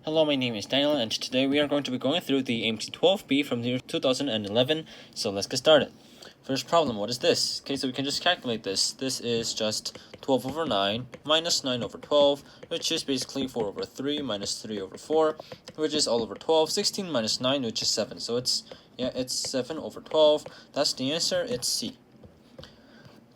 Hello, my name is Daniel, and today we are going to be going through the AMC 12B from the year 2011, so let's get started. First problem, what is this? Okay, so we can just calculate this. This is just 12 over 9 minus 9 over 12, which is basically 4 over 3 minus 3 over 4, which is all over 12. 16 minus 9, which is 7, so it's 7 over 12. That's the answer, it's C.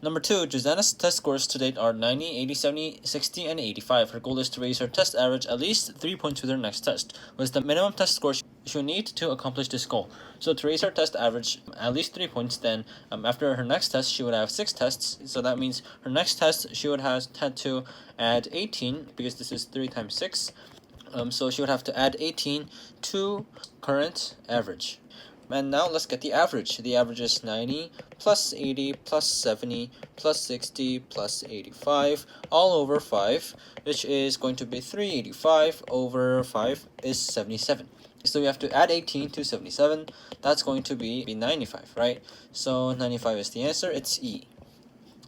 Number 2, Josana's test scores to date are 90, 80, 70, 60, and 85. Her goal is to raise her test average at least 3 points with her next test. What is the minimum test score she will need to accomplish this goal? So to raise her test average at least 3 points, then after her next test, she would have 6 tests. So that means her next test, she would have had to add 18, because this is 3 times 6. So she would have to add 18 to current average. And now let's get the average. The average is 90 plus 80 plus 70 plus 60 plus 85 all over 5, which is going to be 385 over 5 is 77. So we have to add 18 to 77. That's going to be 95, right? So 95 is the answer. It's E.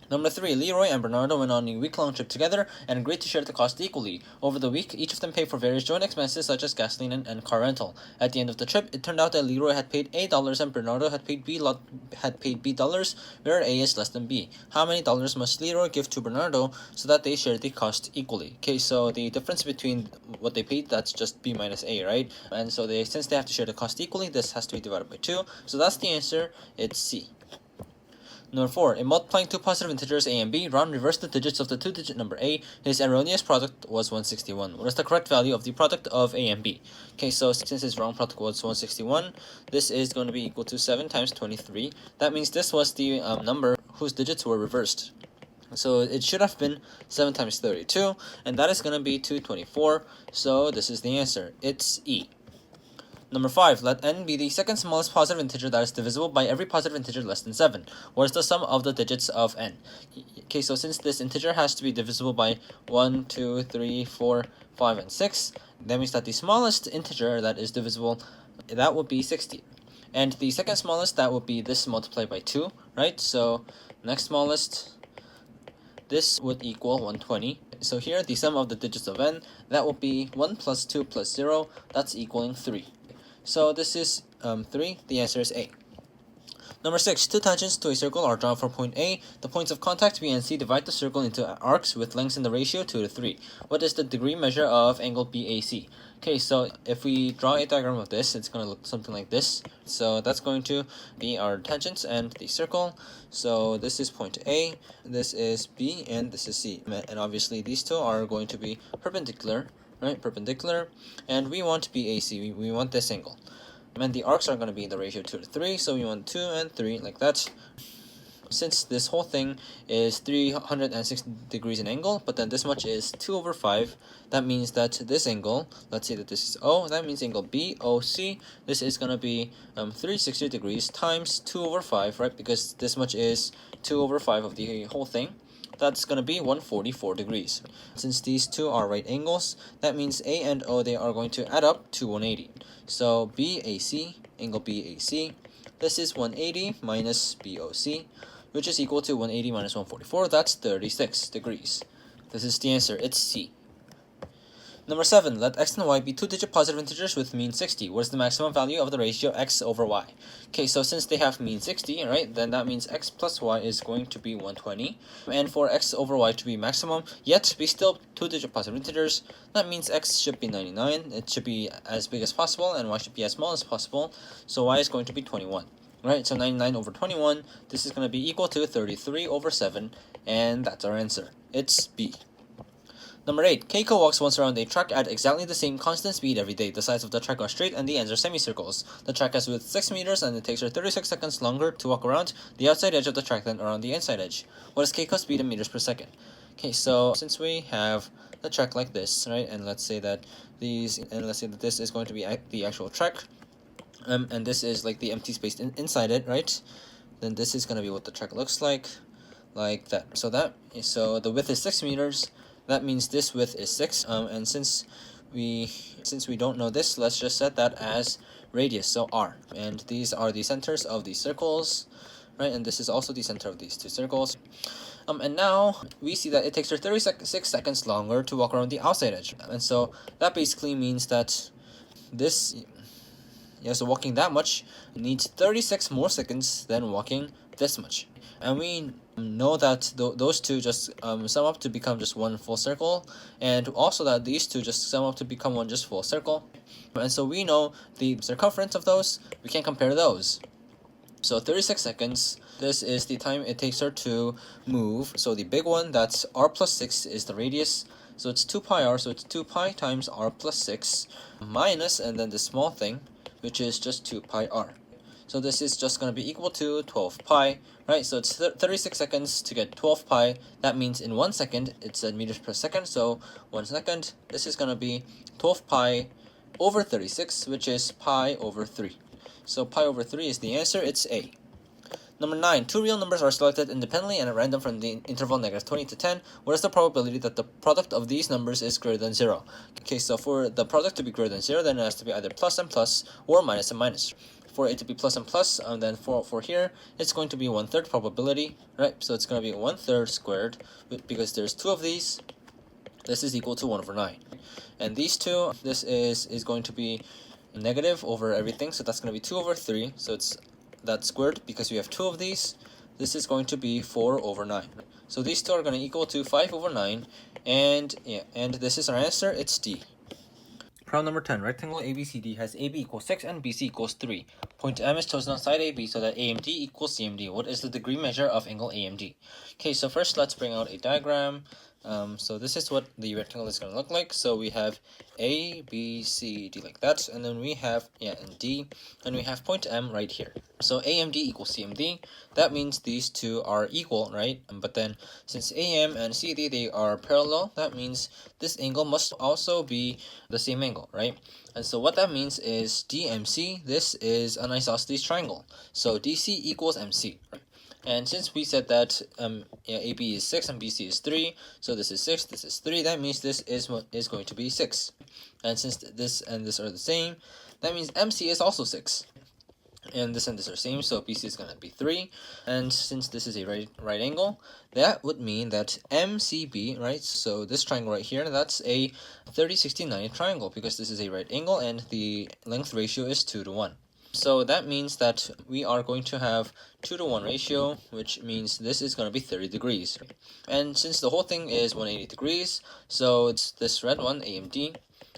Number 3, Leroy and Bernardo went on a week-long trip together and agreed to share the cost equally. Over the week, each of them paid for various joint expenses such as gasoline and car rental. At the end of the trip, it turned out that Leroy had paid $8 and Bernardo had paid B dollars, where A is less than B. How many dollars must Leroy give to Bernardo so that they share the cost equally? Okay, so the difference between what they paid, that's just B minus A, right? And so since they have to share the cost equally, this has to be divided by 2. So that's the answer. It's C. Number 4, in multiplying two positive integers a and b, Ron reversed the digits of the two-digit number a. His erroneous product was 161. What is the correct value of the product of a and b? Okay, so since his wrong product was 161, this is going to be equal to 7 times 23. That means this was the number whose digits were reversed. So it should have been 7 times 32, and that is going to be 224. So this is the answer. It's E. Number 5, let n be the second smallest positive integer that is divisible by every positive integer less than 7. What is the sum of the digits of n? Okay, so since this integer has to be divisible by 1, 2, 3, 4, 5, and 6, that means that the smallest integer that is divisible, that would be 60. And the second smallest, that would be this multiplied by 2, right? So next smallest, this would equal 120. So here, the sum of the digits of n, that will be 1 plus 2 plus 0, that's equaling 3. So this is 3. The answer is A. Number 6, two tangents to a circle are drawn from point A. The points of contact B and C divide the circle into arcs with lengths in the ratio 2 to 3. What is the degree measure of angle BAC? Okay, so if we draw a diagram of this, it's going to look something like this. So that's going to be our tangents and the circle. So this is point A, this is B, and this is C. And obviously these two are going to be perpendicular, right? Perpendicular, and we want BAC, we want this angle. And the arcs are going to be in the ratio 2 to 3, so we want 2 and 3 like that. Since this whole thing is 360 degrees in angle, but then this much is 2 over 5, that means that this angle, let's say that this is O, that means angle BOC, this is going to be 360 degrees times 2 over 5, right? Because this much is 2 over 5 of the whole thing. That's going to be 144 degrees. Since these two are right angles, that means A and O, they are going to add up to 180. So BAC, angle BAC, this is 180 minus BOC, which is equal to 180 minus 144, that's 36 degrees. This is the answer, it's C. Number 7, let x and y be two-digit positive integers with mean 60. What is the maximum value of the ratio x over y? Okay, so since they have mean 60, right, then that means x plus y is going to be 120. And for x over y to be maximum, yet be still two-digit positive integers, that means x should be 99. It should be as big as possible, and y should be as small as possible. So y is going to be 21. Right, so 99 over 21, this is going to be equal to 33 over 7, and that's our answer. It's B. Number 8, Keiko walks once around a track at exactly the same constant speed every day. The sides of the track are straight and the ends are semicircles. The track has width 6 meters and it takes her 36 seconds longer to walk around the outside edge of the track than around the inside edge. What is Keiko's speed in meters per second? Okay, so since we have the track like this, right, and let's say that this is going to be the actual track, and this is like the empty space inside it, right? Then this is going to be what the track looks like that. So the width is 6 meters. That means this width is 6, and since we don't know this, let's just set that as radius, so r. And these are the centers of these circles, right? And this is also the center of these two circles. And now we see that it takes her 36 seconds longer to walk around the outside edge. And so that basically means that this, so walking that much needs 36 more seconds than walking this much. And we know that those two just sum up to become just one full circle, and also that these two just sum up to become one just full circle. And so we know the circumference of those, we can compare those. So 36 seconds, this is the time it takes her to move. So the big one, that's r plus 6, is the radius. So it's 2 pi r, so it's 2 pi times r plus 6 minus, and then the small thing, which is just 2 pi r. So this is just going to be equal to 12 pi, right? So it's 36 seconds to get 12 pi. That means in 1 second, it's in meters per second. So 1 second, this is going to be 12 pi over 36, which is pi over 3. So pi over 3 is the answer, it's A. Number 9, two real numbers are selected independently and at random from the interval -20 to 10. What is the probability that the product of these numbers is greater than 0? Okay, so for the product to be greater than 0, then it has to be either plus and plus or minus and minus. For it to be plus and plus, then for here, it's going to be 1/3 probability, right? So it's going to be 1/3 squared, because there's two of these. This is equal to 1 over 9. And these two, this is going to be negative over everything, so that's going to be 2 over 3, so it's that squared because we have two of these. This is going to be 4 over 9. So these two are going to equal to 5 over 9, and this is our answer, it's D. Problem number 10. Rectangle ABCD has AB equals 6 and BC equals 3. Point M is chosen on side AB so that AMD equals CMD. What is the degree measure of angle AMD? Okay, so first let's bring out a diagram. So this is what the rectangle is going to look like. So we have A, B, C, D like that, and then we have, and D, and we have point M right here. So AMD equals CMD, that means these two are equal, right? But then since AM and CD, they are parallel, that means this angle must also be the same angle, right? And so what that means is DMC, this is an isosceles triangle. So DC equals MC, right? And since we said that AB is 6 and BC is 3, so this is 6, this is 3, that means this is going to be 6. And since this and this are the same, that means MC is also 6. And this are same, so BC is going to be 3. And since this is a right angle, that would mean that MCB, right, so this triangle right here, that's a 30, 60, 90 triangle, because this is a right angle and the length ratio is 2 to 1. So that means that we are going to have 2 to 1 ratio, which means this is going to be 30 degrees. And since the whole thing is 180 degrees, so it's this red one, AMD.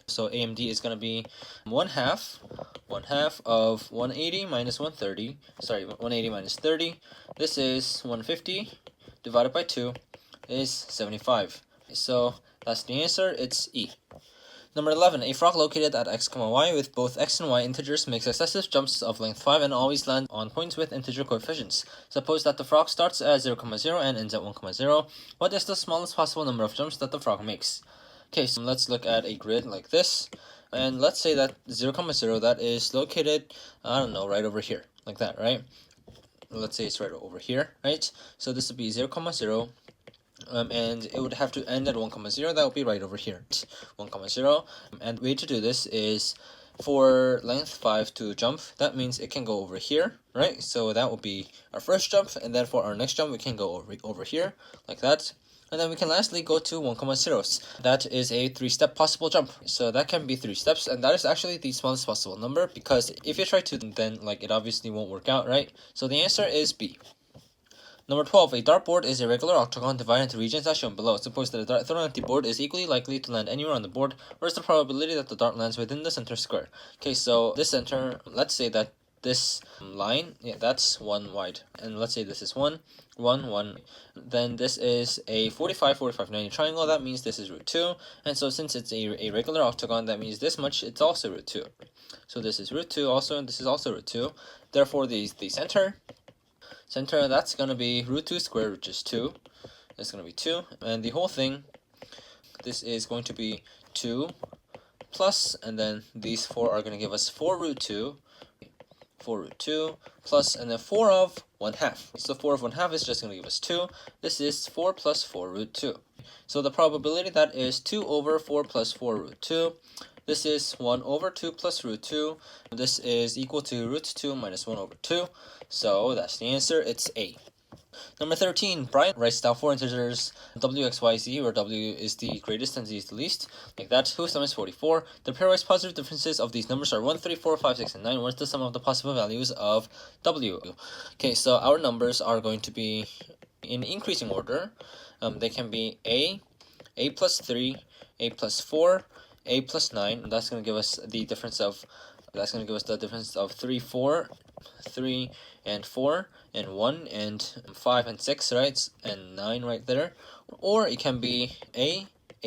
So AMD is going to be 1/2 of 180 minus 130. Sorry, 180 minus 30. This is 150 divided by 2 is 75. So that's the answer, it's E. Number 11, a frog located at x, y with both x and y integers makes successive jumps of length 5 and always lands on points with integer coefficients. Suppose that the frog starts at 0, 0 and ends at 1, 0. What is the smallest possible number of jumps that the frog makes? Okay, so let's look at a grid like this. And let's say that 0, 0, that is located, I don't know, right over here. Like that, right? Let's say it's right over here, right? So this would be 0, 0. And it would have to end at 1, 0. That would be right over here, 1, 0. And the way to do this is for length 5 to jump. That means it can go over here, right? So that would be our first jump, and then for our next jump, we can go over here, like that. And then we can lastly go to 1, 0. That is a 3-step possible jump. So that can be 3 steps, and that is actually the smallest possible number, because if you try to, then it obviously won't work out, right? So the answer is B. Number 12, a dartboard is a regular octagon divided into regions as shown below. Suppose that a dart thrown at the board is equally likely to land anywhere on the board. What is the probability that the dart lands within the center square? Okay, so this center, let's say that this line, that's 1 wide. And let's say this is 1, 1, 1. Then this is a 45, 45, 90 triangle. That means this is root 2. And so since it's a regular octagon, that means this much, it's also root 2. So this is root 2 also, and this is also root 2. Therefore, the center, that's going to be root 2 squared, which is 2. That's going to be 2. And the whole thing, this is going to be 2 plus, and then these 4 are going to give us 4 root 2. 4 root 2 plus, and then 4 of 1/2. So 4 of 1/2 is just going to give us 2. This is 4 plus 4 root 2. So the probability that is 2 over 4 plus 4 root 2. This is 1 over 2 plus root 2. This is equal to root 2 minus 1 over 2. So that's the answer, it's A. Number 13, Brian writes down 4 integers w, x, y, z, where w is the greatest and z is the least, like that, whose sum is 44. The pairwise positive differences of these numbers are 1, 3, 4, 5, 6, and 9. What is the sum of the possible values of w? Okay, so our numbers are going to be in increasing order. They can be a plus 3, a plus 4, a plus 9, and that's going to give us the difference of 3, 4, 3 and 4 and 1 and 5 and 6, right, and 9 right there. Or it can be a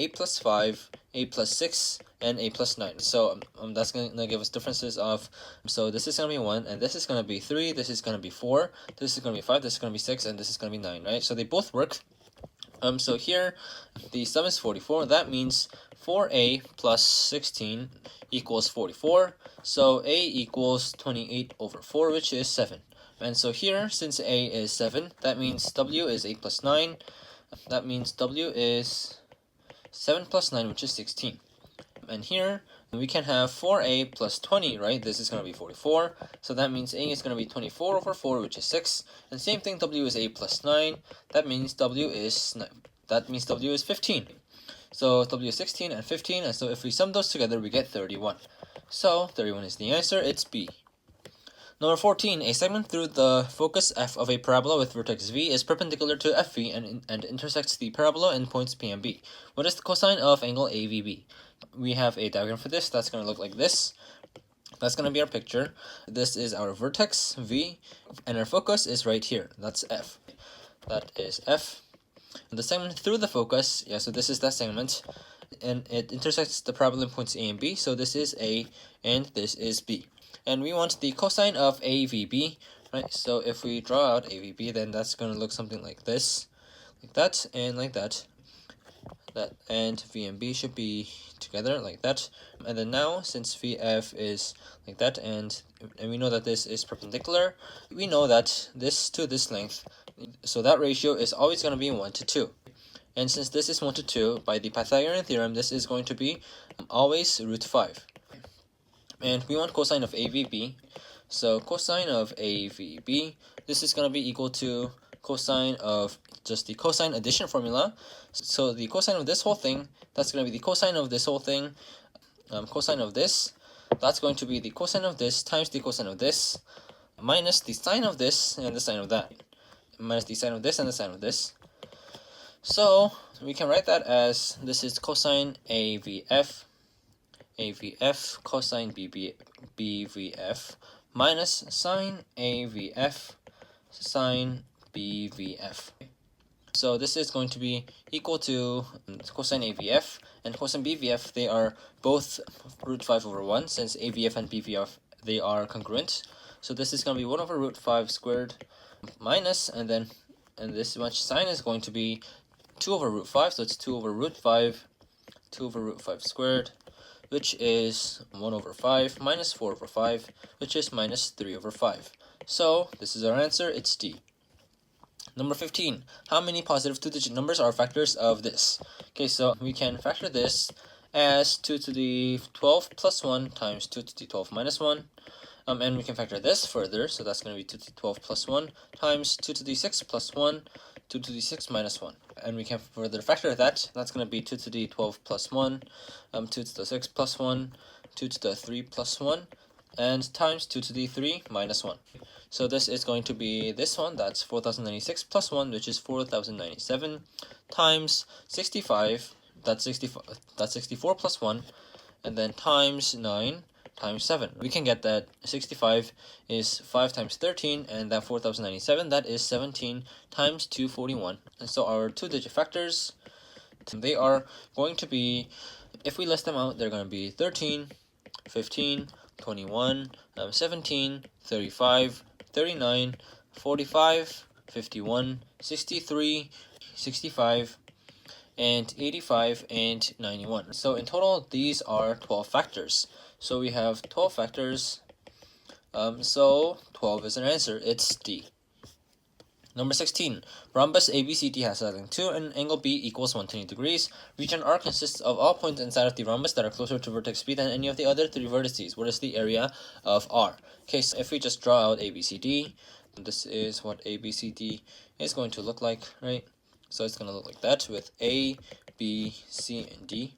plus 5, a plus 6, and a plus 9. So that's going to give us differences of, so this is going to be 1, and this is going to be 3, this is going to be 4, this is going to be 5, this is going to be 6, and this is going to be 9, right? So they both work. So here the sum is 44. That means 4a plus 16 equals 44. So a equals 28 over 4, which is 7. And so here, since a is 7, that means w is 8 plus 9. That means w is 7 plus 9, which is 16. And here we can have 4a plus 20, right? This is going to be 44. So that means a is going to be 24 over 4, which is 6. And same thing, w is a plus 9. That means w is 15. So w is 16 and 15. And so if we sum those together, we get 31. So 31 is the answer. It's B. Number 14, a segment through the focus f of a parabola with vertex v is perpendicular to fv and intersects the parabola in points p and b. What is the cosine of angle AVB? We have a diagram for this. That's going to look like this. That's going to be our picture. This is our vertex v, and our focus is right here. That's f. That is f. And the segment through the focus, yeah, so this is that segment, and it intersects the parabola in points a and b. So this is a, and this is b. And we want the cosine of AVB, right? So if we draw out AVB, then that's going to look something like this, like that, and like that. That and V and B should be together like that. And then now, since VF is like that, and we know that this is perpendicular, we know that this to this length, so that ratio is always going to be 1 to 2. And since this is 1 to 2, by the Pythagorean theorem, this is going to be always root 5. And we want cosine of AVB. So cosine of AVB, this is going to be equal to cosine of just the cosine addition formula. So the cosine of this whole thing, that's going to be the cosine of this whole thing. Cosine of this, that's going to be the cosine of this times the cosine of this, minus the sine of this and the sine of that, minus the sine of this and the sine of this. So we can write that as, this is cosine AVF cosine BVF minus sine AVF sine BVF. So this is going to be equal to cosine AVF and cosine BVF. They are both root 5 over 1, since AVF and BVF, they are congruent. So this is going to be 1 over root 5 squared minus, and this much sine is going to be 2 over root 5. So it's 2 over root 5 squared, which is 1 over 5 minus 4 over 5, which is minus 3 over 5. So this is our answer. It's D. Number 15. How many positive two-digit numbers are factors of this? Okay, so we can factor this as 2 to the 12 plus 1 times 2 to the 12 minus 1. And we can factor this further, so that's going to be 2 to the 12 plus 1 times 2 to the 6 plus 1, 2 to the 6 minus 1. And we can further factor that. That's going to be 2 to the 12 plus 1, 2 to the 6 plus 1, 2 to the 3 plus 1, and times 2 to the 3 minus 1. So this is going to be this one, that's 4096 plus 1, which is 4097, times 65, that's 64 plus 1, and then times 9 times 7. We can get that 65 is 5 times 13, and that 4097, that is 17 times 241. And so our two-digit factors, they are going to be, if we list them out, they're going to be 13, 15, 21, 17, 35, 39, 45, 51, 63, 65, and 85, and 91. So in total, these are 12 factors. So we have 12 factors. So 12 is an answer. It's D. Number 16. Rhombus ABCD has side length 2 and angle B equals 120 degrees. Region R consists of all points inside of the rhombus that are closer to vertex B than any of the other 3 vertices. What is the area of R? Okay, so if we just draw out ABCD, this is what ABCD is going to look like, right? So it's going to look like that with A, B, C, and D.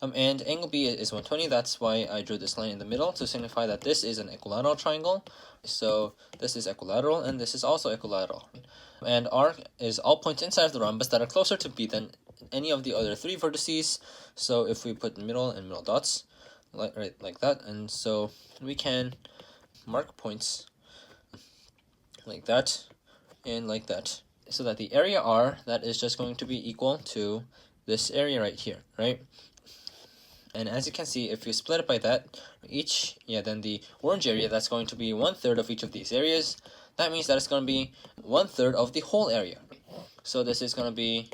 And angle B is 120, that's why I drew this line in the middle to signify that this is an equilateral triangle. So this is equilateral, and this is also equilateral. And R is all points inside of the rhombus that are closer to B than any of the other 3 vertices. So if we put middle and middle dots, like that, and so we can mark points like that and like that, so that the area R, that is just going to be equal to this area right here, right? And as you can see, if you split it by that, then the orange area, that's going to be 1/3 of each of these areas. That means that it's going to be 1/3 of the whole area. So this is going to be,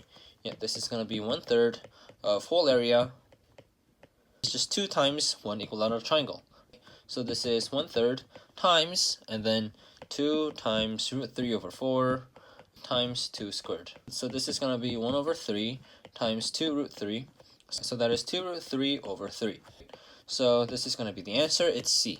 this is going to be 1/3 of whole area. It's just 2 times 1 equilateral triangle. So this is 1/3 times, and then 2 times √3/4 times 2 squared. So this is going to be 1/3 times 2√3. So that is 2√3/3. So this is going to be the answer. It's C.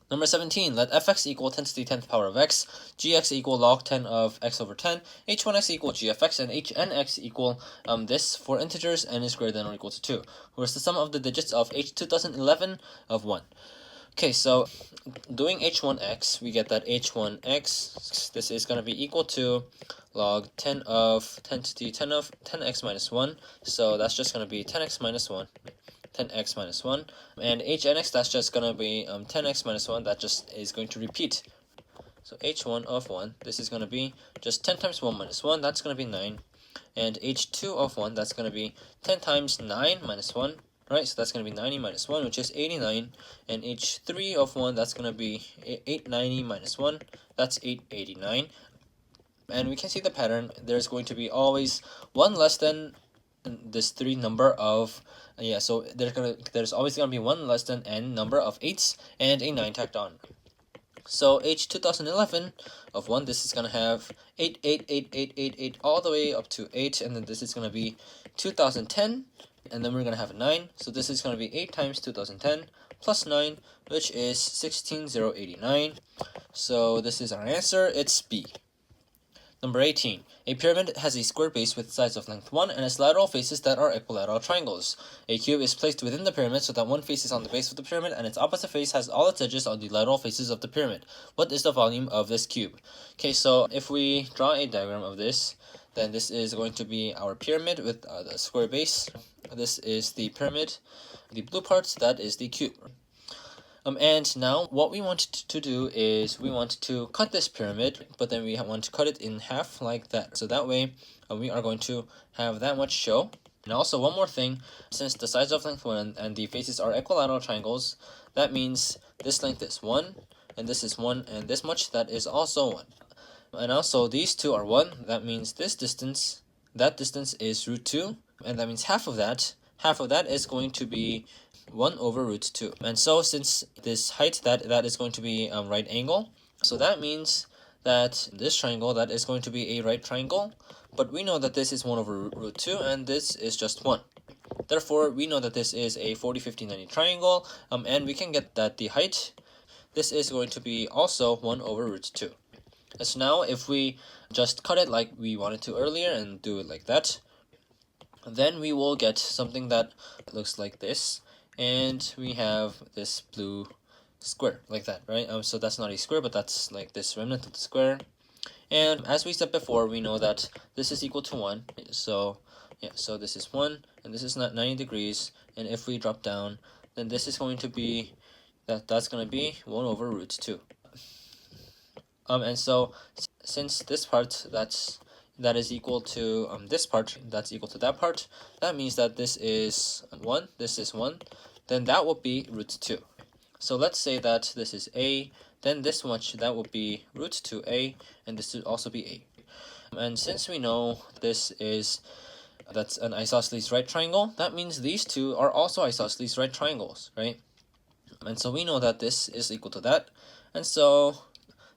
Number 17, let fx equal 10 to the 10th power of x, gx equal log 10 of x over 10, h1x equal g of x, and hnx equal this for integers n is greater than or equal to 2. Where's the sum of the digits of h2011 of 1? Okay, so doing h1x, we get that h1x, this is going to be equal to log 10 of 10 to the 10 of 10x minus 1. So that's just going to be 10x minus 1. 10x minus 1, and hnx, that's just going to be 10x minus 1, that just is going to repeat. So h1 of 1, this is going to be just 10 times 1 minus 1, that's going to be 9, and h2 of 1, that's going to be 10 times 9 minus 1, right? So that's going to be 90 minus 1, which is 89, and h3 of 1, that's going to be 890 minus 1, that's 889, and we can see the pattern. There's going to be always one less than this 3 number of so there's always going to be one less than n number of 8s and a 9 tacked on. So h2011 of 1, this is going to have 8, 8, 8, 8, 8, 8 all the way up to 8, and then this is going to be 2010, and then we're going to have a 9, so this is going to be 8 times 2010 plus 9, which is 16089. So this is our answer. It's B. Number 18. A pyramid has a square base with sides of length 1 and its lateral faces that are equilateral triangles. A cube is placed within the pyramid so that one face is on the base of the pyramid and its opposite face has all its edges on the lateral faces of the pyramid. What is the volume of this cube? Okay, so if we draw a diagram of this, then this is going to be our pyramid with the square base. This is the pyramid. The blue part, that is the cube. And now what we want to do is we want to cut this pyramid, but then we want to cut it in half like that. So that way we are going to have that much show. And also one more thing, since the sides of length 1 and the faces are equilateral triangles, that means this length is 1, and this is 1, and this much, that is also 1. And also these two are 1, that means this distance, that distance is √2, and that means half of that is going to be 1 over √2. And so since this height, that is going to be right angle, so that means that this triangle, that is going to be a right triangle, but we know that this is 1 over √2 and this is just 1. Therefore, we know that this is a 40, 50, 90 triangle, and we can get that the height, this is going to be also 1 over √2. And so now if we just cut it like we wanted to earlier and do it like that, then we will get something that looks like this. And we have this blue square like that, right? So that's not a square, but that's like this remnant of the square. And as we said before, we know that this is equal to 1. So so this is 1, and this is not 90 degrees. And if we drop down, then this is going to be that's going to be 1 over √2. And so since this part that is equal to this part, that's equal to that part, that means that this is 1, this is 1, then that will be √2. So let's say that this is A, then this much, that will be √2a, and this would also be A. And since we know that's an isosceles right triangle, that means these two are also isosceles right triangles, right? And so we know that this is equal to that, and so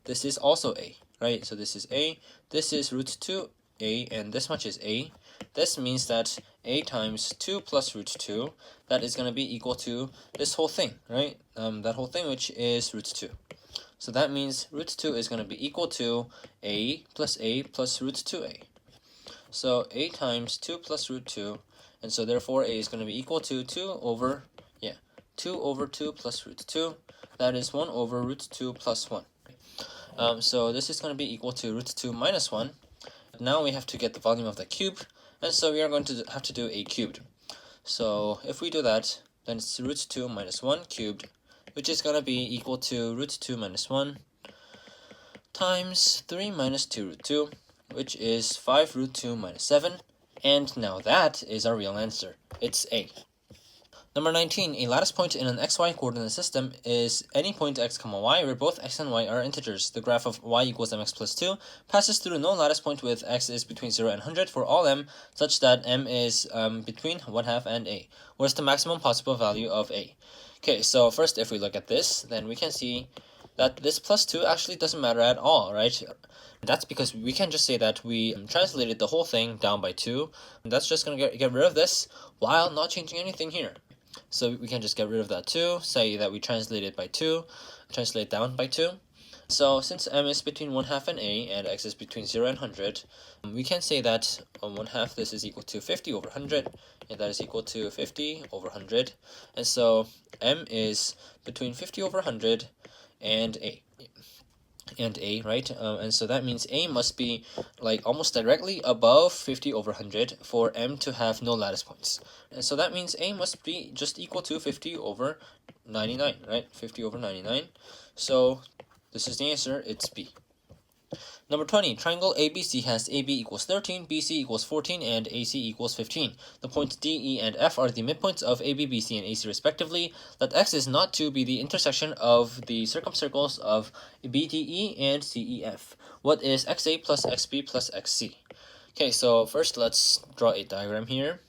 this is also A, right? So this is A, this is √2a, and this much is A. This means that A times 2 plus √2, that is going to be equal to this whole thing, right? That whole thing, which is √2. So that means root 2 is going to be equal to a plus root 2a. So a times 2 plus root 2, and so therefore a is going to be equal to 2 over 2 plus root 2. That is 1 over root 2 plus 1. So this is going to be equal to root 2 minus 1. Now we have to get the volume of the cube, and so we are going to have to do a cubed. So if we do that, then it's root 2 minus 1 cubed, which is going to be equal to root 2 minus 1 times 3 minus 2 root 2, which is 5 root 2 minus 7. And now that is our real answer. It's A. Number 19, a lattice point in an xy coordinate system is any point x, y where both x and y are integers. The graph of y equals mx plus 2 passes through no lattice point with x is between 0 and 100 for all m, such that m is between 1/2 and a. What is the maximum possible value of a? Okay, so first if we look at this, then we can see that this plus 2 actually doesn't matter at all, right? That's because we can just say that we translated the whole thing down by 2. And that's just going to get rid of this while not changing anything here. So we can just get rid of that 2, say that we translate by 2, translate down by 2. So since m is between 1/2 and a, and x is between 0 and 100, we can say that on 1/2 this is equal to 50 over 100, and that is equal to 50 over 100. And so m is between 50 over 100 and a. Right? And so that means a must be like almost directly above 50 over 100 for m to have no lattice points. And so that means a must be just equal to 50 over 99, right? 50 over 99. So this is the answer, it's B. Number 20, triangle ABC has AB equals 13, BC equals 14, and AC equals 15. The points D, E, and F are the midpoints of AB, BC, and AC respectively. Let X is not to be the intersection of the circumcircles of BDE and CEF. What is XA plus XB plus XC? Okay, so first let's draw a diagram here.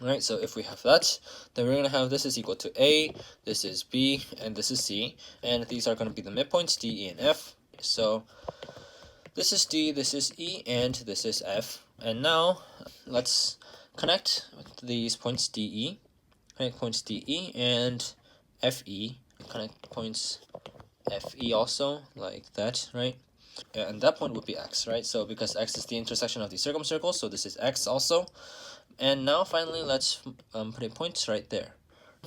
Alright, so if we have that, then we're going to have this is equal to A, this is B, and this is C. And these are going to be the midpoints, D, E, and F. So this is D, this is E, and this is F. And now let's connect these points DE, connect points DE and FE, connect points FE also, like that, right? And that point would be X, right? So because X is the intersection of the circumcircles, so this is X also. And now finally let's put a point right there.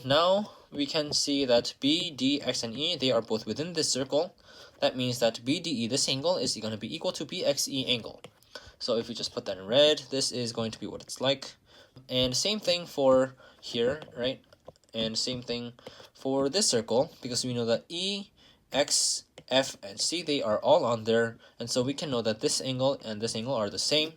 Now we can see that B, D, X, and E, they are both within this circle. That means that BDE, this angle, is going to be equal to BXE angle. So if we just put that in red, this is going to be what it's like. And same thing for here, right? And same thing for this circle, because we know that E, X, F, and C, they are all on there. And so we can know that this angle and this angle are the same.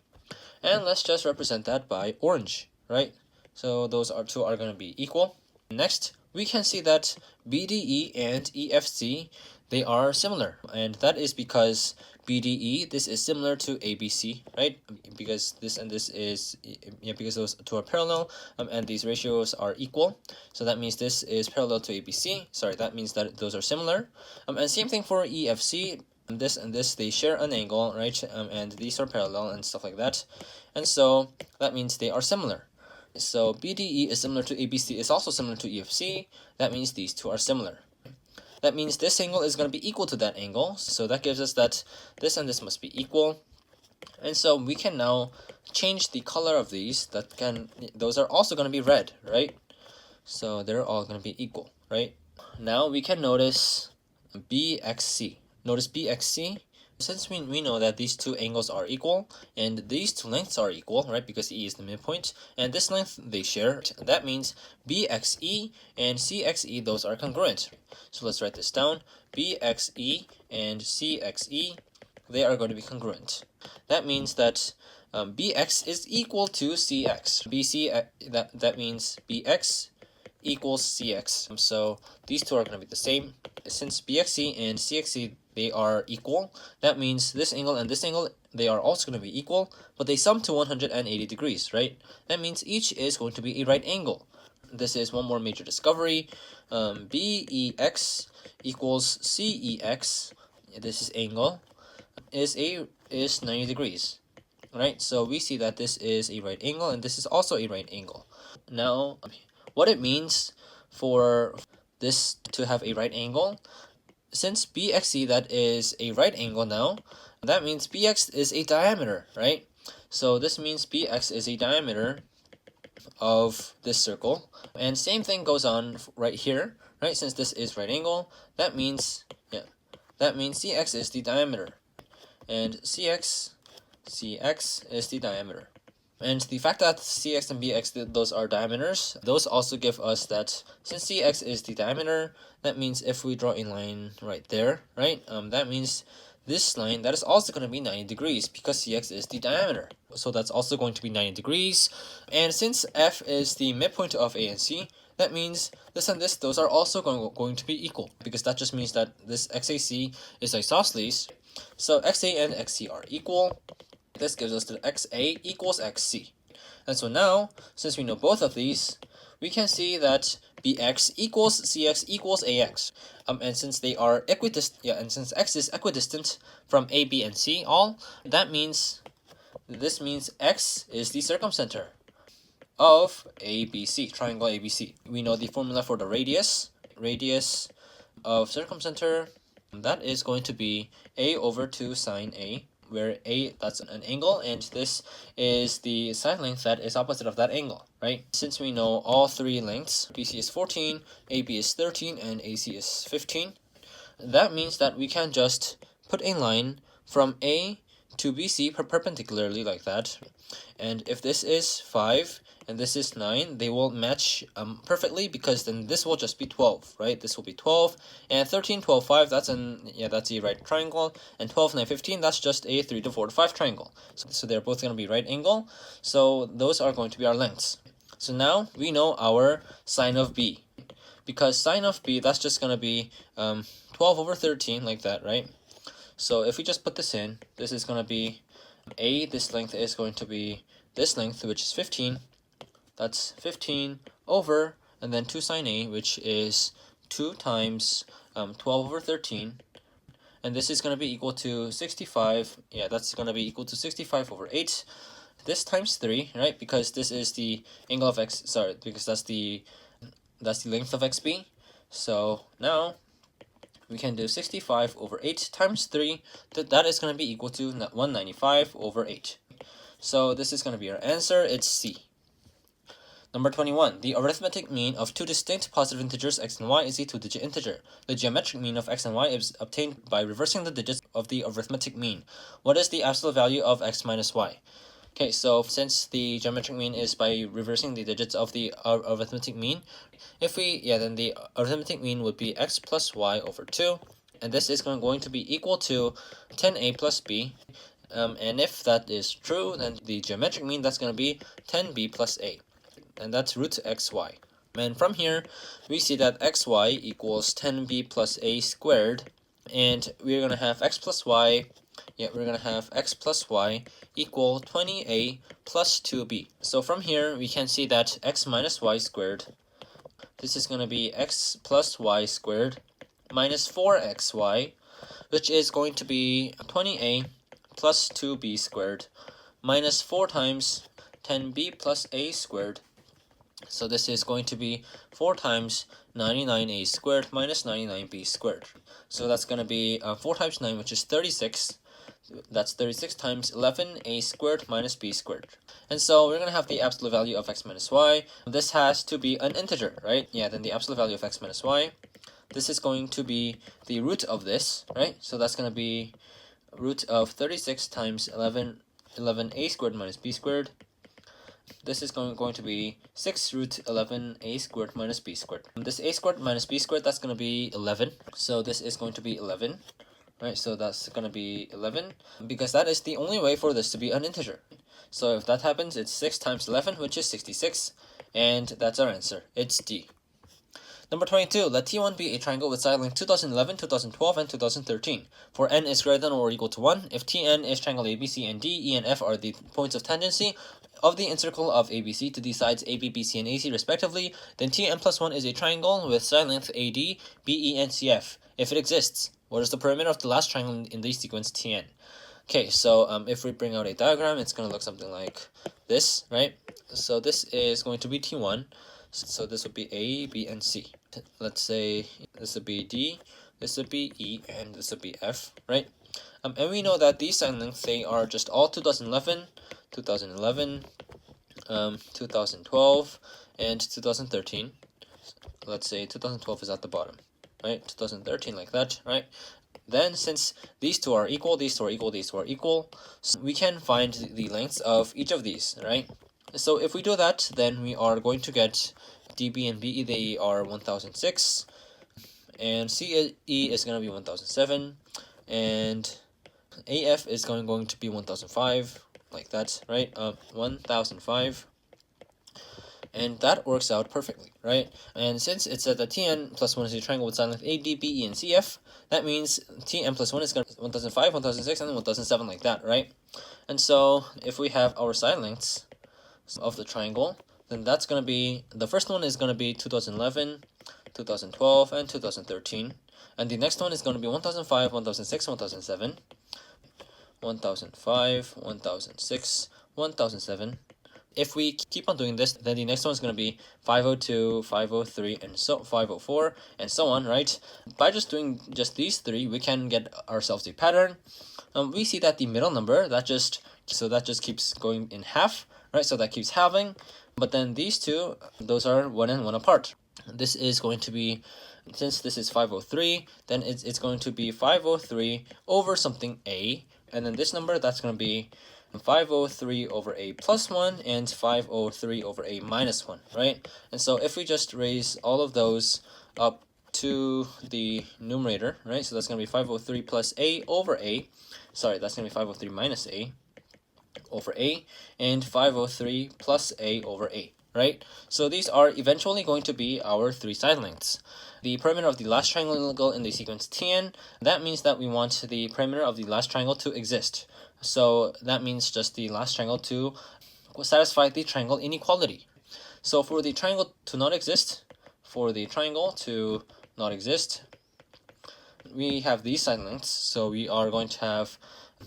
And let's just represent that by orange, right? So those two are going to be equal. Next, we can see that BDE and EFC, they are similar, and that is because BDE, this is similar to ABC, right? Because this and this is, because those two are parallel, and these ratios are equal. So that means this is parallel to ABC. Sorry, that means that those are similar. And same thing for EFC. This and this, they share an angle, right? And these are parallel and stuff like that. And so that means they are similar. So BDE is similar to ABC, is also similar to EFC. That means these two are similar. That means this angle is going to be equal to that angle. So that gives us that this and this must be equal. And so we can now change the color of these. Those are also going to be red, right? So they're all going to be equal, right? Now we can notice BXC. Notice BXC. Since we know that these two angles are equal, and these two lengths are equal, right, because E is the midpoint, and this length they share, that means BXE and CXE, those are congruent. So let's write this down. BXE and CXE, they are going to be congruent. That means that BX is equal to CX. That means BX equals CX. So these two are going to be the same. Since BXC and CXC, they are equal, that means this angle and this angle, they are also going to be equal, but they sum to 180 degrees, right? That means each is going to be a right angle. This is one more major discovery. BEX equals CEX, this is angle, is 90 degrees, right? So we see that this is a right angle, and this is also a right angle. Now, what it means for this to have a right angle, since BXC, that is a right angle now, that means BX is a diameter, right? So this means BX is a diameter of this circle. And same thing goes on right here, right? Since this is right angle, that means CX is the diameter. And CX is the diameter. And the fact that CX and BX, those are diameters, those also give us that since CX is the diameter, that means if we draw a line right there, right, that means this line, that is also going to be 90 degrees because CX is the diameter. So that's also going to be 90 degrees. And since F is the midpoint of A and C, that means this and this, those are also going to be equal, because that just means that this XAC is isosceles. So XA and XC are equal. This gives us that XA equals XC. And so now, since we know both of these, we can see that BX equals CX equals AX. And since they are equidistant, and since X is equidistant from A, B, and C all, this means X is the circumcenter of ABC, triangle ABC. We know the formula for the radius of circumcenter, that is going to be A over 2 sine A, where A, that's an angle, and this is the side length that is opposite of that angle, right? Since we know all three lengths, BC is 14, AB is 13, and AC is 15, that means that we can just put a line from A to BC perpendicularly like that. And if this is 5 and this is 9, they will match perfectly, because then this will just be 12, right? This will be 12, and 13, 12, 5, that's a right triangle, and 12, 9, 15, that's just a 3 to 4 to 5 triangle. So they're both going to be right angle, so those are going to be our lengths. So now we know our sine of B, because sine of B, that's just going to be 12 over 13 like that, right? So if we just put this in, this is going to be A, this length is going to be this length, which is 15. That's 15 over, and then 2 sine A, which is 2 times 12 over 13. And this is going to be equal to 65. Yeah, that's going to be equal to 65 over 8. This times 3, right? Because this is the angle of X, sorry, because that's the length of XB. So now we can do 65 over 8 times 3. That is going to be equal to 195 over 8. So this is going to be our answer. It's C. Number 21. The arithmetic mean of two distinct positive integers x and y is a two-digit integer. The geometric mean of x and y is obtained by reversing the digits of the arithmetic mean. What is the absolute value of x minus y? Okay, so since the geometric mean is by reversing the digits of the arithmetic mean, then the arithmetic mean would be x plus y over 2, and this is going to be equal to 10a plus b. And if that is true, then the geometric mean, that's going to be 10b plus a, and that's root xy. And from here, we see that xy equals 10b plus a squared, and we're going to have x plus y, x plus y equal 20a plus 2b. So from here, we can see that x minus y squared, this is going to be x plus y squared minus 4xy, which is going to be 20a plus 2b squared minus 4 times 10b plus a squared. So this is going to be 4 times 99a squared minus 99b squared. So that's going to be 4 times 9, which is 36. That's 36 times 11a squared minus b squared. And so we're going to have the absolute value of x minus y. This has to be an integer, right? Yeah, then the absolute value of x minus y. This is going to be the root of this, right? So that's going to be root of 36 times 11a squared minus b squared. This is going to be 6 root 11a squared minus b squared. This a squared minus b squared, that's going to be 11. So this is going to be 11. Right, so that's going to be 11, because that is the only way for this to be an integer. So if that happens, it's 6 times 11, which is 66, and that's our answer. It's D. Number 22. Let T1 be a triangle with side length 2011, 2012, and 2013. For n is greater than or equal to 1, if Tn is triangle ABC and D, E, and F are the points of tangency of the incircle of ABC to the sides AB, BC, and AC respectively, then Tn plus 1 is a triangle with side length AD, BE, and CF, if it exists. What is the perimeter of the last triangle in the sequence Tn? Okay, so if we bring out a diagram, it's going to look something like this, right? So this is going to be T1. So this would be A, B, and C. Let's say this would be D, this would be E, and this would be F, right? And we know that these side lengths, they are just all 2011, 2012, and 2013. Let's say 2012 is at the bottom, right? 2013 like that, right? Then since these two are equal, these two are equal, these two are equal, so we can find the lengths of each of these, right? So if we do that, then we are going to get DB and BE, they are 1006, and CE is going to be 1007, and AF is going to be 1005, like that, right? 1005. And that works out perfectly, right? And since it's at the Tn plus 1 is a triangle with side length AD, BE, and CF, that means Tn plus 1 is going to be 1005, 1006, and then 1007, like that, right? And so if we have our side lengths of the triangle, then that's going to be, the first one is going to be 2011, 2012, and 2013. And the next one is going to be 1005, 1006, 1007, 1005, 1006, 1007. If we keep on doing this, then the next one is going to be 502, 503, and so 504, and so on, right? By just doing just these three, we can get ourselves a pattern. We see that the middle number, that just keeps going in half, right? So that keeps halving. But then these two, those are 1 and 1 apart. This is going to be, since this is 503, then it's going to be 503 over something A, and then this number, that's going to be 503 over A plus 1 and 503 over A minus 1, right? And so if we just raise all of those up to the numerator, right? So that's going to be 503 plus A over A. Sorry, that's going to be 503 minus A over A, and 503 plus A over A, right? So these are eventually going to be our three side lengths. The perimeter of the last triangle in the sequence Tn, that means that we want the perimeter of the last triangle to exist. So that means just the last triangle to satisfy the triangle inequality. So for the triangle to not exist, we have these side lengths. So we are going to have,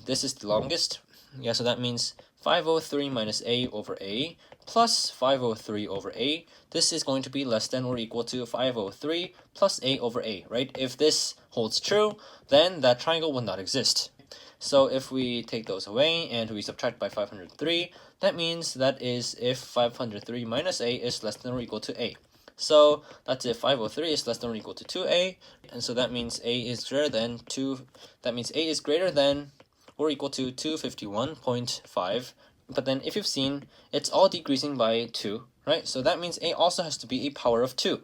this is the longest. Yeah, so that means 503 minus A over A plus 503 over A. This is going to be less than or equal to 503 plus A over A, right? If this holds true, then that triangle will not exist. So if we take those away and we subtract by 503, that means that is if 503 minus A is less than or equal to A. So that's if 503 is less than or equal to 2A, and so that means A is greater than or equal to 251.5. But then if you've seen, it's all decreasing by 2, right? So that means A also has to be a power of 2.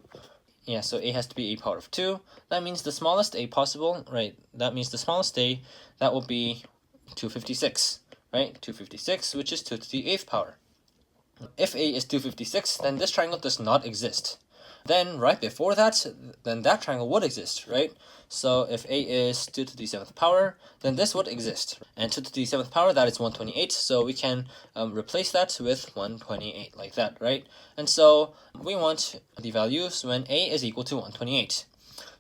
Yeah, so A has to be a power of 2. That means the smallest A possible, right? That means the smallest A, that will be 256, right? 256, which is 2 to the 8th power. If A is 256, then this triangle does not exist. Then right before that, then that triangle would exist, right? So if A is 2 to the 7th power, then this would exist. And 2 to the 7th power, that is 128, so we can replace that with 128, like that, right? And so we want the values when A is equal to 128.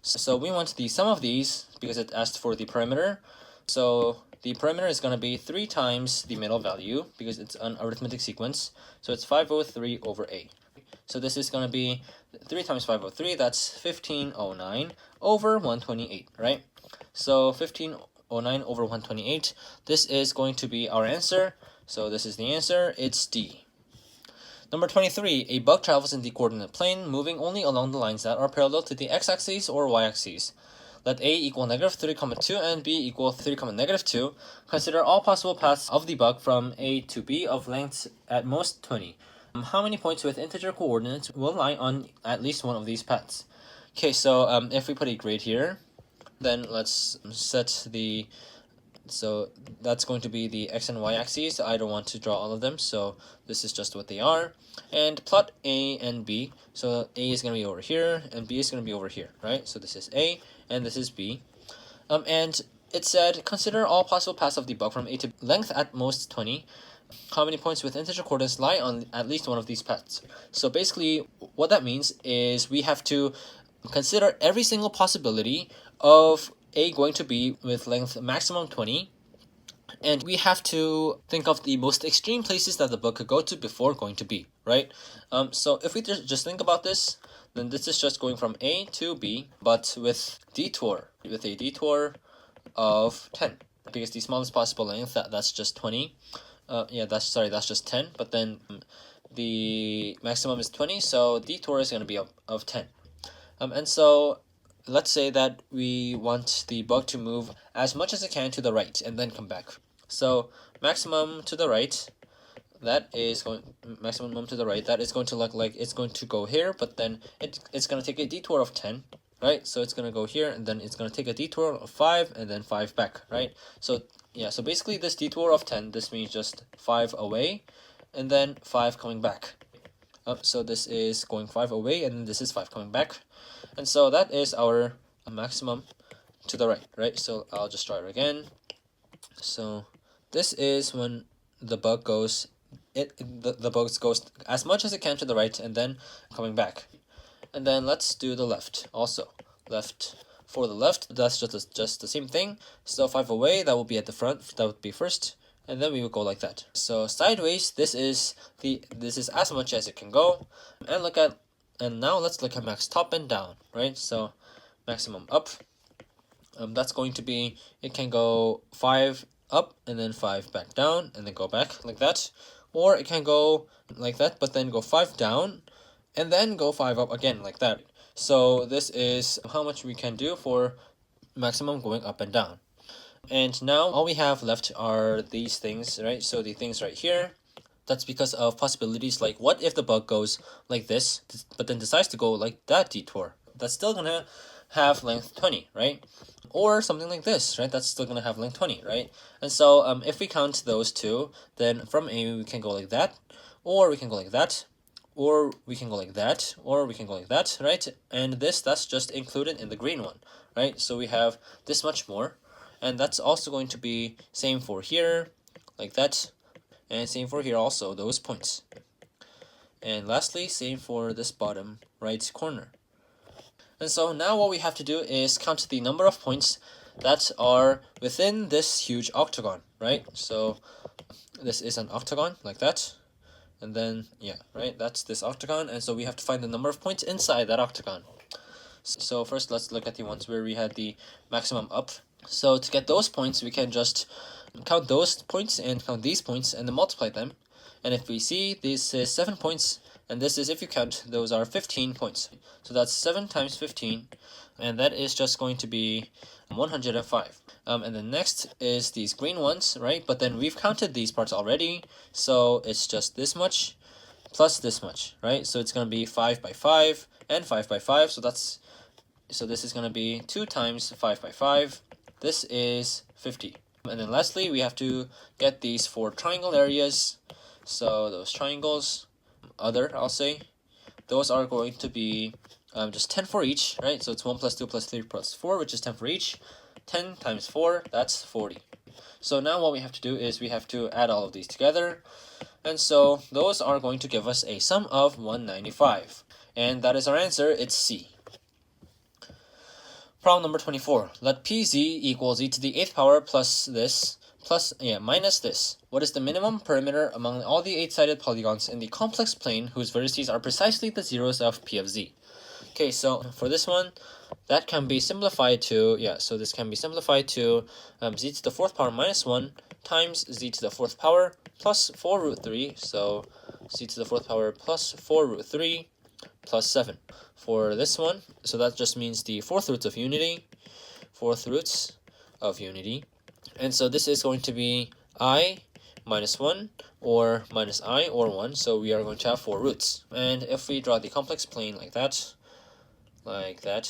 So we want the sum of these, because it asked for the perimeter. So the perimeter is going to be 3 times the middle value, because it's an arithmetic sequence. So it's 503 over A. So this is going to be 3 times 503, that's 1509 over 128, right? So 1509 over 128, this is going to be our answer. So this is the answer, it's D. Number 23, a bug travels in the coordinate plane, moving only along the lines that are parallel to the x-axis or y-axis. Let A equal negative 3, 2 and B equal 3, negative 2. Consider all possible paths of the bug from A to B of lengths at most 20. How many points with integer coordinates will lie on at least one of these paths? Okay, so if we put a grade here, then let's set the, so that's going to be the x and y axes. I don't want to draw all of them, so this is just what they are. And plot A and B. So A is going to be over here, and B is going to be over here, right? So this is A, and this is B. And it said, consider all possible paths of the bug from A to B, length at most 20. How many points with integer coordinates lie on at least one of these paths? So basically, what that means is we have to consider every single possibility of A going to B with length maximum 20, and we have to think of the most extreme places that the bug could go to before going to B, right? So if we just think about this, then this is just going from A to B, but with a detour of 10, because the smallest possible length, that's just 20. That's just 10, but then the maximum is 20, so detour is going to be of 10. And so let's say that we want the bug to move as much as it can to the right and then come back. So maximum to the right, that is going to look like it's going to go here, but then it's going to take a detour of 10, right? So it's going to go here, and then it's going to take a detour of 5, and then 5 back, right? So yeah, so basically this detour of 10, this means just 5 away, and then 5 coming back. So this is going 5 away, and this is 5 coming back. And so that is our maximum to the right, right? So I'll just try it again. So this is when the bug goes, the bug goes as much as it can to the right and then coming back. And then let's do the left also. For the left, that's just the same thing. So 5 away, that will be at the front, that would be first, and then we will go like that. So sideways, this is as much as it can go. And now let's look at max top and down, right? So maximum up, that's going to be, it can go 5 up and then 5 back down and then go back like that. Or it can go like that, but then go 5 down and then go 5 up again like that. So this is how much we can do for maximum going up and down. And now all we have left are these things, right? So the things right here, that's because of possibilities like, what if the bug goes like this, but then decides to go like that detour? That's still gonna have length 20, right? Or something like this, right? That's still gonna have length 20, right? And so if we count those two, then from A we can go like that, or we can go like that, or we can go like that, or we can go like that, right? And that's just included in the green one, right? So we have this much more, and that's also going to be same for here, like that, and same for here also, those points. And lastly, same for this bottom right corner. And so now what we have to do is count the number of points that are within this huge octagon, right? So this is an octagon like that. And then, yeah, right, that's this octagon. And so we have to find the number of points inside that octagon. So first, let's look at the ones where we had the maximum up. So to get those points, we can just count those points and count these points and then multiply them. And if we see, this is 7 points, and this is, if you count, those are 15 points. So that's 7 times 15, and that is just going to be 105. And then next is these green ones, right? But then we've counted these parts already, so it's just this much plus this much, right? So it's going to be 5 by 5 and 5 by 5, so this is going to be 2 times 5 by 5. This is 50. And then lastly, we have to get these 4 triangle areas. So those triangles, I'll say, those are going to be just 10 for each, right? So it's 1 plus 2 plus 3 plus 4, which is 10 for each. 10 times 4, that's 40. So now what we have to do is we have to add all of these together. And so those are going to give us a sum of 195. And that is our answer, it's C. Problem number 24. Let PZ equals e to the 8th power plus this, minus this. What is the minimum perimeter among all the 8-sided polygons in the complex plane whose vertices are precisely the zeros of P of Z? Okay, so for this one, that can be simplified to, this can be simplified to z to the 4th power minus 1 times z to the 4th power plus 4 root 3, so z to the 4th power plus 4 root 3 plus 7. For this one, so that just means the 4th roots of unity, and so this is going to be I minus 1 or minus I or 1, so we are going to have 4 roots. And if we draw the complex plane like that,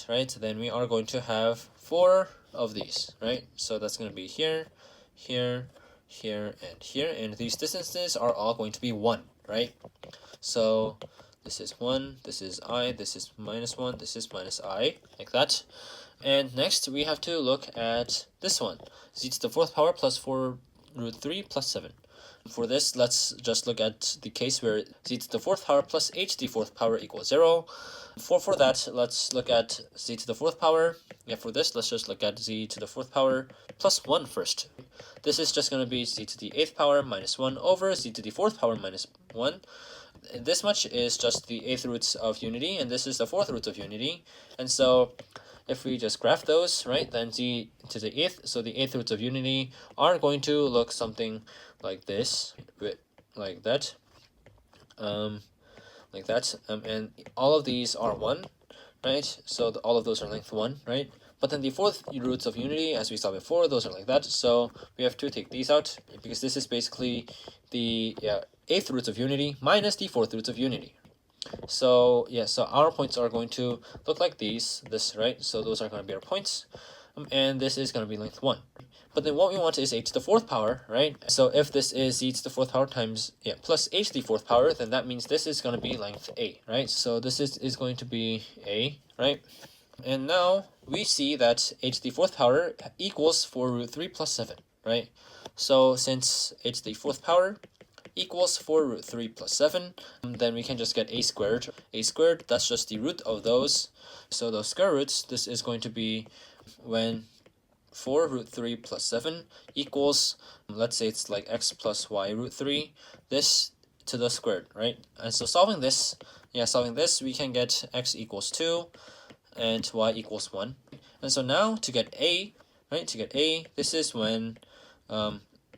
right, then we are going to have 4 of these, right? So that's going to be here, here, here, and here, and these distances are all going to be 1, right? So this is 1, this is I, this is minus 1, this is minus I, like that. And next we have to look at this one, z to the 4th power plus 4 root 3 plus 7. For this, let's just look at the case where z to the 4th power plus h to the 4th power equals 0. For that, let's look at z to the 4th power. For this, let's just look at z to the 4th power plus 1 first. This is just going to be z to the 8th power minus 1 over z to the 4th power minus 1. this much is just the 8th roots of unity, and this is the 4th root of unity. And so if we just graph those, right, then z to the 8th, so the 8th roots of unity are going to look something like this, like that, and all of these are 1, right? So all of those are length 1, right? But then the 4th roots of unity, as we saw before, those are like that. So we have to take these out, because this is basically the 8th roots of unity minus the 4th roots of unity. So yeah, so our points are going to look like this, right? So those are going to be our points, and this is going to be length 1. But then what we want is a to the 4th power, right? So if this is z to the 4th power times plus a to the 4th power, then that means this is going to be length a, right? So this is going to be a, right? And now we see that a to the 4th power equals 4 root 3 plus 7, right? So since a to the 4th power equals 4 root 3 plus 7, then we can just get a squared. A squared, that's just the root of those. So those square roots, this is going to be when 4 root 3 plus 7 equals, let's say it's like x plus y root 3, this to the squared, right? And so solving this, we can get x equals 2 and y equals 1. And so now to get a, right, this is when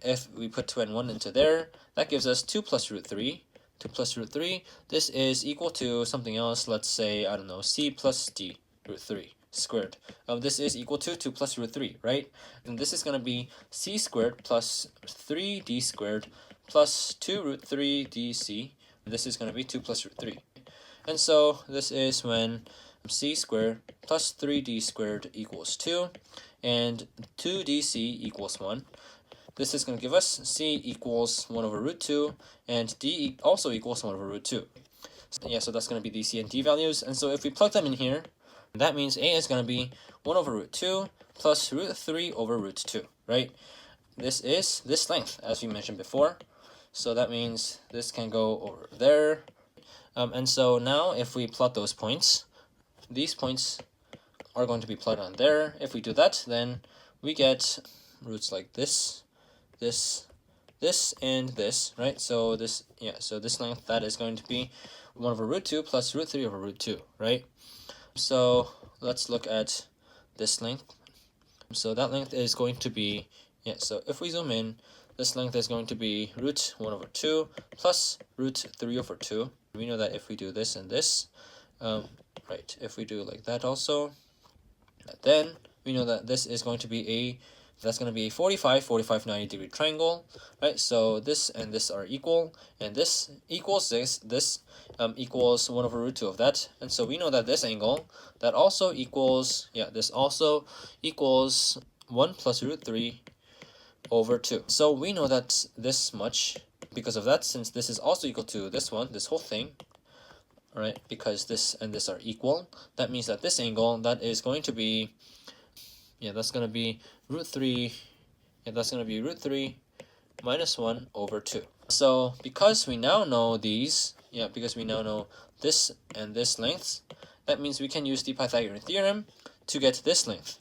if we put 2 and 1 into there, that gives us 2 plus root 3. 2 plus root 3, this is equal to something else, let's say, I don't know, c plus d root 3 squared. This is equal to 2 plus root 3, right? And this is going to be c squared plus 3d squared plus 2 root 3 dc. This is going to be 2 plus root 3. And so this is when c squared plus 3d squared equals 2, and 2dc equals 1. This is going to give us c equals 1 over root 2, and d also equals 1 over root 2. So that's going to be the c and d values. And so if we plug them in here, that means a is going to be 1 over root 2 plus root 3 over root 2, right? This is this length, as we mentioned before. So that means this can go over there. And so now if we plot those points, these points are going to be plotted on there. If we do that, then we get roots like this, and this, right? So this length, that is going to be 1 over root 2 plus root 3 over root 2, right? So let's look at this length. So that length is going to be, so if we zoom in, this length is going to be root 1 over 2 plus root 3 over 2. We know that if we do this and this, right, if we do like that also, then we know that this is going to be that's going to be a 45, 90 degree triangle, right? So this and this are equal, and this equals this equals 1 over root 2 of that. And so we know that this angle, that also equals, this also equals 1 plus root 3 over 2. So we know that this much, because of that, since this is also equal to this one, this whole thing, right? Because this and this are equal, that means that this angle, that is going to be, that's going to be root 3, that's going to be root 3 minus 1 over 2. So because we now know these, because we now know this and this lengths, that means we can use the Pythagorean theorem to get this length.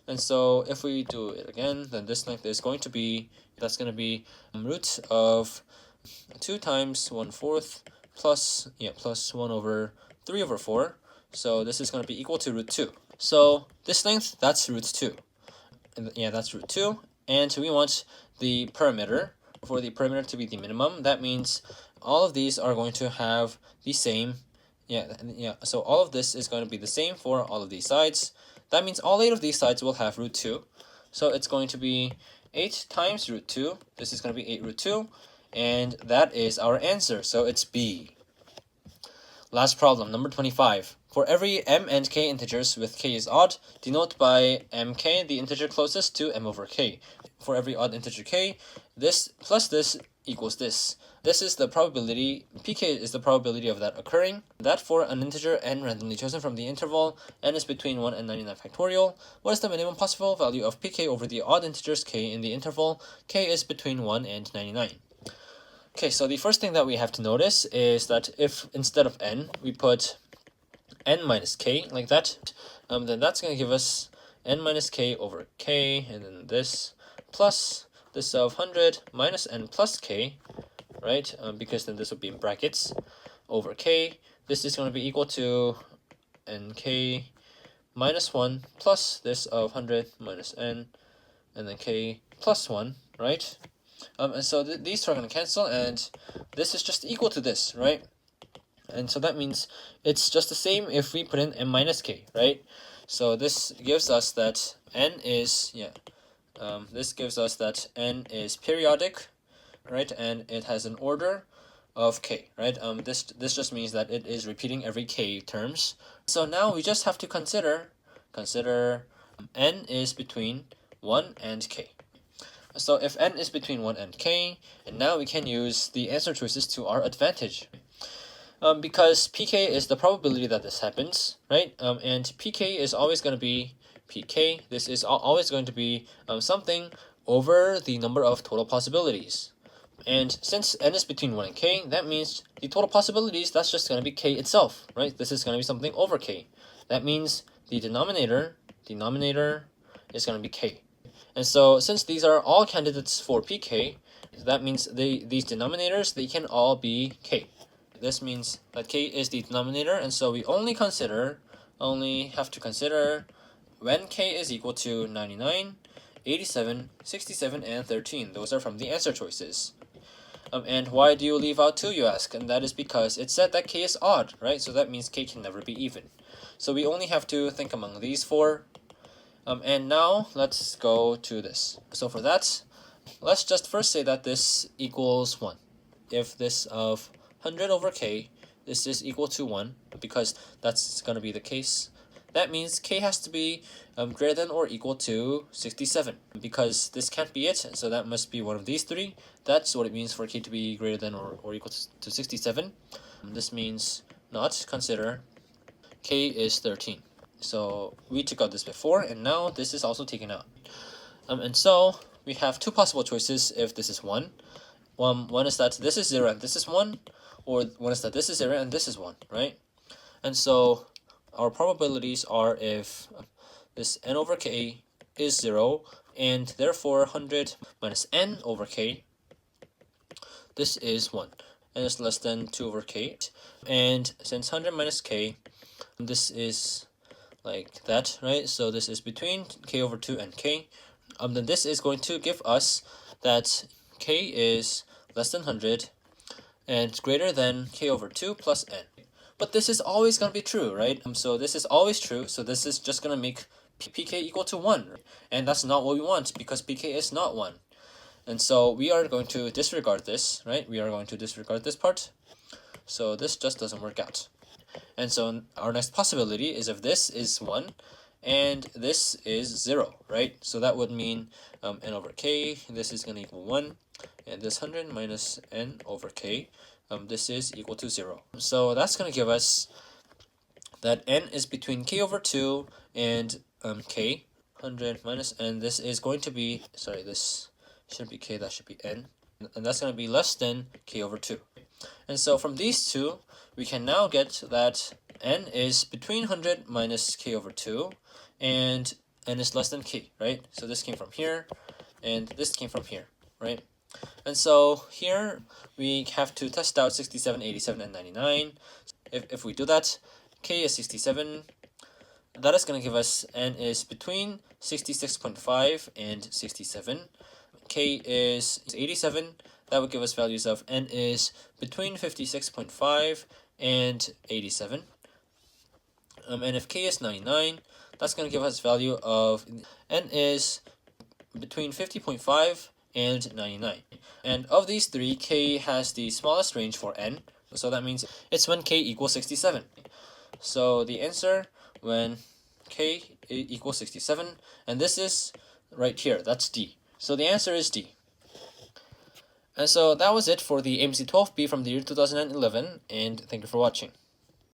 And so if we do it again, then this length is going to be, that's going to be root of 2 times 1/4 plus 1 over 3 over 4. So this is going to be equal to root 2. So this length, that's root 2. That's root 2. And we want the perimeter, for the perimeter to be the minimum. That means all of these are going to have the same, so all of this is going to be the same for all of these sides. That means all 8 of these sides will have root 2. So it's going to be 8 times root 2. This is going to be 8 root 2. And that is our answer. So it's B. Last problem, number 25. For every m and k integers with k is odd, denote by mk the integer closest to m over k. For every odd integer k, this plus this equals this. This is the probability, pk is the probability of that occurring. That for an integer n randomly chosen from the interval n is between 1 and 99 factorial, what is the minimum possible value of pk over the odd integers k in the interval k is between 1 and 99? Okay, so the first thing that we have to notice is that if instead of n, we put n minus k, like that, then that's going to give us n minus k over k, and then this plus this of 100 minus n plus k, right? Because then this would be in brackets over k. This is going to be equal to nk minus 1 plus this of 100 minus n, and then k plus 1, right? And so these two are going to cancel, and this is just equal to this, right? And so that means it's just the same if we put in n minus k, right? So this gives us that n is, this gives us that n is periodic, right? And it has an order of k, right? This just means that it is repeating every k terms. So now we just have to consider n is between 1 and k. So if n is between 1 and k, and now we can use the answer choices to our advantage. Because pk is the probability that this happens, right? And pk is always going to be pk. This is always going to be something over the number of total possibilities. And since n is between 1 and k, that means the total possibilities, that's just going to be k itself, right? This is going to be something over k. That means the denominator is going to be k. And so since these are all candidates for pk, that means these denominators, they can all be k. This means that k is the denominator, and so we only have to consider when k is equal to 99, 87, 67, and 13. Those are from the answer choices. And why do you leave out 2, you ask? And that is because it said that k is odd, right? So that means k can never be even. So we only have to think among these 4. And now let's go to this. So for that, let's just first say that this equals 1. If this of 100 over k, this is equal to 1, because that's going to be the case. That means k has to be greater than or equal to 67, because this can't be it, so that must be one of these 3. That's what it means for k to be greater than or equal to 67. This means not consider k is 13. So we took out this before, and now this is also taken out. And so we have 2 possible choices if this is 1. One is that this is 0 and this is 1, or one is that this is 0 and this is 1, right? And so our probabilities are if this n over k is 0, and therefore 100 minus n over k, this is 1, and it's less than 2 over k. And since 100 minus k, this is like that, right? So this is between k over 2 and k. Then this is going to give us that k is less than 100 and greater than k over 2 plus n. But this is always going to be true, right? So this is always true, so this is just going to make pk equal to 1. And that's not what we want, because pk is not 1. And so we are going to disregard this, right? We are going to disregard this part. So this just doesn't work out. And so our next possibility is if this is 1 and this is 0, right? So that would mean n over k, this is going to equal 1, and this 100 minus n over k, this is equal to 0. So that's going to give us that n is between k over 2 and k, 100 minus n. This is going to be, sorry, this shouldn't be k, that should be n. And that's going to be less than k over 2. And so from these two, we can now get that n is between 100 minus k over 2 and n is less than k, right? So this came from here, and this came from here, right? And so here we have to test out 67, 87, and 99. If we do that, k is 67. That is going to give us n is between 66.5 and 67. K is 87. That would give us values of n is between 56.5 and 87. And if k is 99, that's going to give us value of n is between 50.5 and 99. And of these 3, k has the smallest range for n, so that means it's when k equals 67. So the answer when k equals 67, and this is right here, that's D. So the answer is D. And so that was it for the AMC 12B from the year 2011, and thank you for watching.